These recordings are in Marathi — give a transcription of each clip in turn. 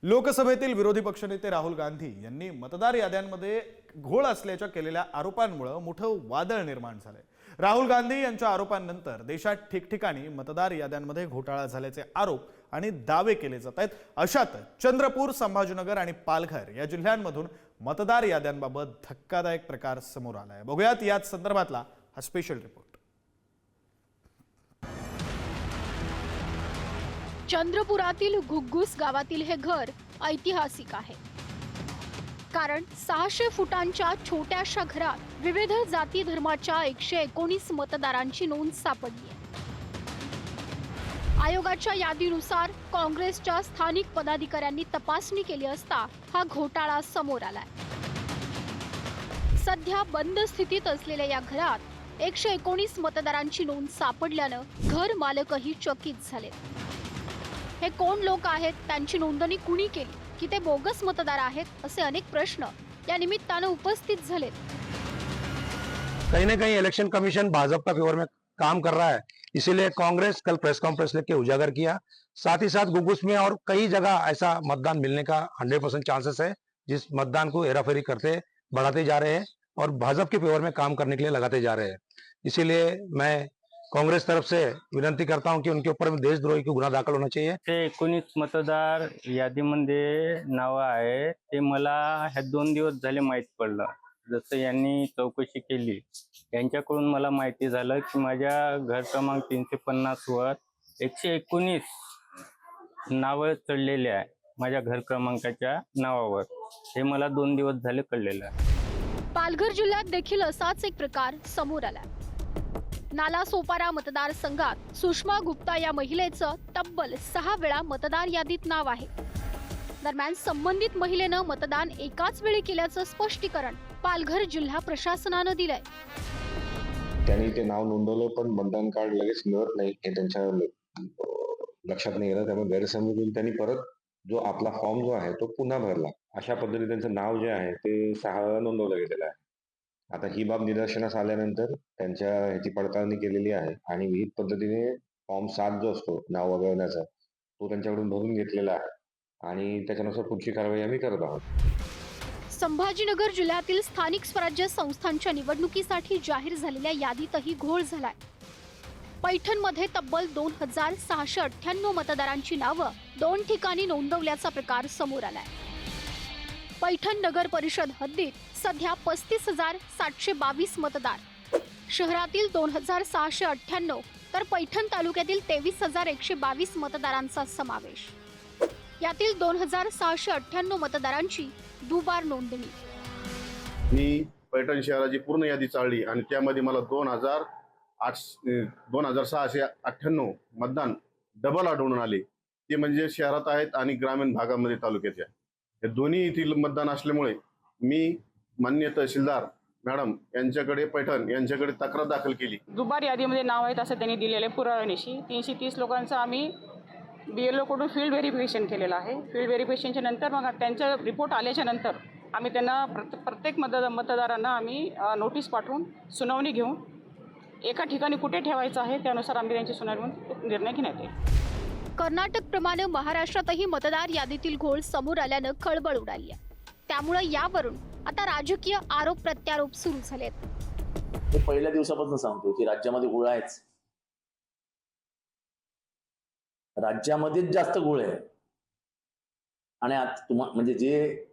लोकसभेतील विरोधी पक्षनेते राहुल गांधी यांनी मतदार याद्यांमध्ये घोळ असल्याच्या केलेल्या आरोपांमुळे मोठं वादळ निर्माण झालंय। राहुल गांधी यांच्या आरोपांनंतर देशात ठिकठिकाणी मतदार याद्यांमध्ये घोटाळा झाल्याचे आरोप आणि दावे केले जात आहेत। अशात चंद्रपूर, संभाजीनगर आणि पालघर या जिल्ह्यांमधून मतदार याद्यांबाबत धक्कादायक प्रकार समोर आलाय। बघूयात याच संदर्भातला हा स्पेशल रिपोर्ट। चंद्रपुरातील घुग्गुस गावातील हे घर ऐतिहासिक आहे, कारण 600 फुटांच्या छोट्याशा घरात विविध जाती धर्माच्या 119 मतदारांची नोंद सापडली आहे। आयोगाच्या यादीनुसार काँग्रेसच्या स्थानिक पदाधिकाऱ्यांनी तपासणी केली असता हा घोटाळा समोर आलाय। सध्या बंद स्थितीत असलेल्या या घरात 119 मतदारांची नोंद सापडल्यानं घर मालकही चकित झाले। हे कोण लोक आहेत, त्यांची नोंदणी कुणी केली, की ते बोगस मतदार आहेत, असे अनेक प्रश्न या निमित्तानं उपस्थित झाले। कहीं ना कहीं इलेक्शन कमीशन भाजपा का फेवर में काम कर रहा है, इसीलिए कांग्रेस कल प्रेस कॉन्फ्रेंस लेके उजागर किया। साथ ही साथ गुगुस में और कई जगह ऐसा मतदान मिलने का 100% चांसेस है, जिस मतदान को हेराफेरी करते बढ़ाते जा रहे हैं और भाजपा के फेवर में काम करने के लिए लगाते जा रहे हैं। इसीलिए मैं कांग्रेस तरफ से विनंती करता हूं कि उनके ऊपर देशद्रोही की गुन्हा दाखल होना चाहिए। ते 19 मतदार यादीमध्ये नाव आहे, ते मला ह्या 2 दिवस झाले माहित पडलं। जसं यांनी चौकशी केली, यांच्याकडून मला माहिती झालं की माझ्या घर क्रमांक 350 वर 119 नावं चढलेले आहे माझ्या घर क्रमांकाच्या नावावर। हे मला 2 दिवस झाले कळलेलं आहे। पालघर जिल्ह्यात देखील असाच एक प्रकार समोर आला। नालासोपारा मतदारसंघात सुषमा गुप्ता या महिलेचं तब्बल 6 वेळा मतदार यादीत नाव आहे। दरम्यान संबंधित महिलेनं मतदान एकाच वेळी केल्याचं स्पष्टीकरण पालघर जिल्हा प्रशासनानं दिलंय। त्यांनी ते नाव नोंदवलं, पण मतदान कार्ड लगेच मिळत नाही हे त्यांच्या लक्षात नाही आलं। त्यामुळे गैरसमजून त्यांनी परत जो आपला फॉर्म जो आहे तो पुन्हा भरला। अशा पद्धतीने त्यांचं नाव जे आहे ते 6 वेळा नोंदवलं गेलेलं आहे। आता ही बाब निदर्शनास आल्यानंतर त्यांच्या ह्याची पडताळणी केलेली आहे आणि विहित पद्धतीने फॉर्म 7 जो असतो नाव वगळण्याचा, तो त्यांच्याकडून भरून घेतलेला आहे आणि त्याच्यानुसार पुढची कारवाई आम्ही करत आहोत। संभाजीनगर जिल्ह्यातील स्थानिक स्वराज्य संस्थांच्या निवडणुकीसाठी जाहीर झालेल्या यादीतही घोळ झालाय। पैठणमध्ये तब्बल 2698 मतदारांची नावं 2 ठिकाणी नोंदवल्याचा प्रकार समोर आलाय। पैठण नगर परिषद हद्दीत सध्या 35,722 मतदार, शहरातील 2,698 तर पैठण तालुक्यातील 23,122 मतदारांचा समावेश। यातील 2,698 मतदारांची दुबार नोंदणी। मी पैठण शहराची पूर्ण यादी चाळली आणि त्यामध्ये मला 2,698 मतदान डबल आढळून आले। ते म्हणजे शहरात आहेत आणि ग्रामीण भागामध्ये तालुक्याचे आहे। हे दोन्ही येथील मतदान असल्यामुळे मी माननीय तहसीलदार मॅडम यांच्याकडे, पैठण यांच्याकडे तक्रार दाखल केली। दुबार यादीमध्ये नाव आहेत असं त्यांनी दिलेले पुराव्यानिशी 330 लोकांचं आम्ही BLO कडून फील्ड व्हेरिफिकेशन केलेलं आहे। फील्ड व्हेरिफिकेशनच्या नंतर मग त्यांचा रिपोर्ट आल्याच्या नंतर आम्ही त्यांना प्रत्येक मतदारांना आम्ही नोटीस पाठवून सुनावणी घेऊन एका ठिकाणी कुठे ठेवायचं आहे त्यानुसार आम्ही त्यांची सुनावणी घेऊन निर्णय घेण्यात येईल। कर्नाटकप्रमाणे महाराष्ट्रातही मतदार यादीतील घोळ समोर आल्यानं खळबळ उडाली आहे। त्यामुळे यावरून आता राजकीय आरोप प्रत्यारोप सुरू झालेत। मी पहिल्या दिवसापासून सांगतो की राज्यामध्ये घोळ आहेच, राज्यामध्येच जास्त घोळ आहे। आणि आता म्हणजे जे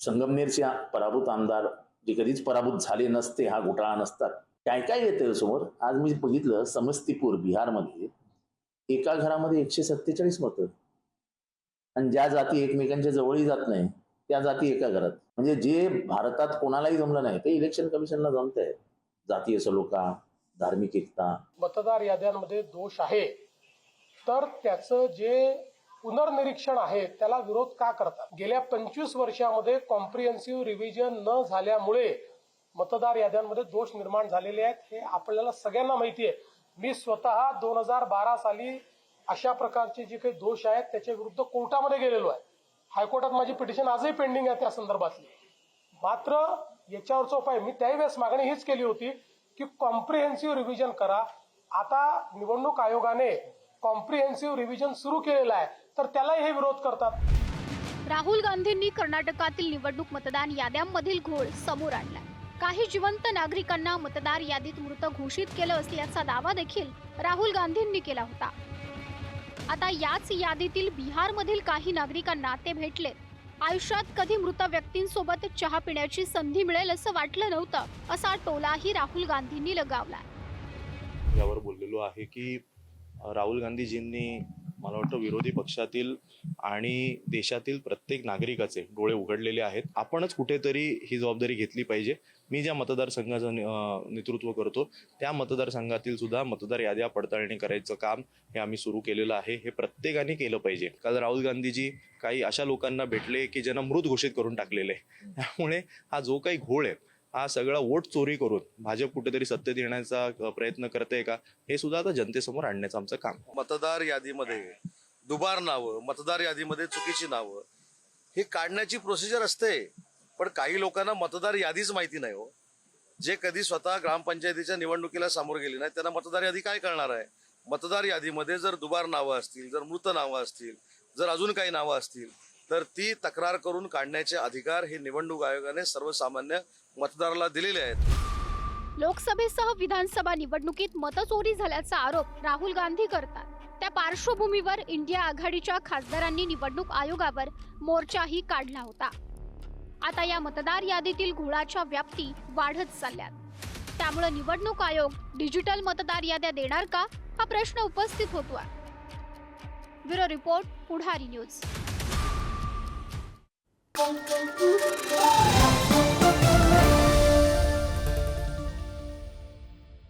संगमनेरचे पराभूत आमदार जे कधीच पराभूत झाले नसते, हा घोटाळा नसतात, काय काय येतं समोर। आज मी बघितलं समस्तीपूर बिहारमध्ये एका घरामध्ये 147 मतं, आणि ज्या जाती एकमेकांच्या जवळही जात नाही त्या जाती एका घरात। म्हणजे जे भारतात कोणालाही जमलं नाही ते इलेक्शन कमिशनला जमतंय। जातीय सलोखा, धार्मिक एकता। मतदार याद्यांमध्ये दोष आहे तर त्याचं जे पुनर्निरीक्षण आहे त्याला विरोध का करतात? गेल्या 25 वर्षामध्ये कॉम्प्रिहेन्सिव्ह रिव्हिजन न झाल्यामुळे मतदार याद्यांमध्ये दोष निर्माण झालेले आहेत, हे आपल्याला सगळ्यांना माहिती आहे। मी स्वतः 2012 साली अशा प्रकारचे जे काही दोष आहेत त्याच्या विरुद्ध कोर्टामध्ये गेलेलो आहे। हायकोर्टात माझी पिटिशन आजही पेंडिंग आहे त्या संदर्भातली। मात्र याच्यावरचा उपाय मी त्यावेळेस मागणी हीच केली होती की कॉम्प्रिहेन्सिव्ह रिव्हिजन करा। आता निवडणूक आयोगाने कॉम्प्रिहेन्सिव्ह रिव्हिजन सुरू केलेलं आहे तर त्यालाही हे विरोध करतात। राहुल गांधींनी कर्नाटकातील निवडणूक मतदान याद्यांमधील घोळ समोर आणला. काही जिवंत नागरिकांना मतदार यादीत मृत घोषित केलं असल्याचा दावा देखील राहुल गांधींनी केला होता. आता याच यादीतील बिहारमधील काही नागरिकांना ते भेटले. आयुष्यात कधी मृत व्यक्तींसोबत चहा पिण्याची संधी मिळेल असं वाटलं नव्हतं, असा टोलाही राहुल गांधींनी लगावला. यावर बोललेलो आहे की राहुल गांधीजींनी मला वाटतं विरोधी पक्षातील आणि देशातील प्रत्येक नागरिकाचे डोळे उघडलेले आहेत. आपणच कुठेतरी ही जबाबदारी घेतली पाहिजे. मी ज्या मतदारसंघाचं नेतृत्व करतो त्या मतदारसंघातील सुद्धा मतदार याद्या पडताळणी करायचं काम हे आम्ही सुरू केलेलं आहे. हे प्रत्येकाने केलं पाहिजे. काल राहुल गांधीजी काही अशा लोकांना भेटले की ज्यांना मृत घोषित करून टाकलेले आहे. त्यामुळे हा जो काही घोळ आहे हा सगळा वोट चोरी करून भाजप कुठेतरी सत्तेत येण्याचा प्रयत्न करते का हे सुद्धा आता जनतेसमोर आणण्याचं आमचं काम. मतदार यादीमध्ये दुबार नावं, मतदार यादीमध्ये चुकीची नावं ही काढण्याची प्रोसिजर असते, पण काही लोकांना मतदार यादीच माहिती नाही हो. जे कधी स्वतः ग्रामपंचायतीच्या निवडणुकीला सामोरं गेले नाही त्यांना मतदार यादी काय कळणार आहे. मतदार यादीमध्ये जर दुबार नावं असतील, जर मृत नावं असतील, जर अजून काही नावं असतील तर ती तक्रार करून काढण्याचे अधिकार हे निवडणूक आयोगाने सर्वसामान्य मतदाराला दिलेले आहेत. लोकसभेसह विधानसभा निवडणुकीत मतचोरी झाल्याचा आरोप राहुल गांधी करतात. त्या पार्श्वभूमीवर इंडिया आघाडीच्या खासदारांनी निवडणूक आयोगावर मोर्चाही काढला होता. आता या मतदार यादीतील घोळाच्या व्याप्ती वाढत चालल्यात. त्यामुळे निवडणूक आयोग डिजिटल मतदार याद्या देणार का हा प्रश्न उपस्थित होतोय. ब्युरो रिपोर्ट, पुढारी न्यूज.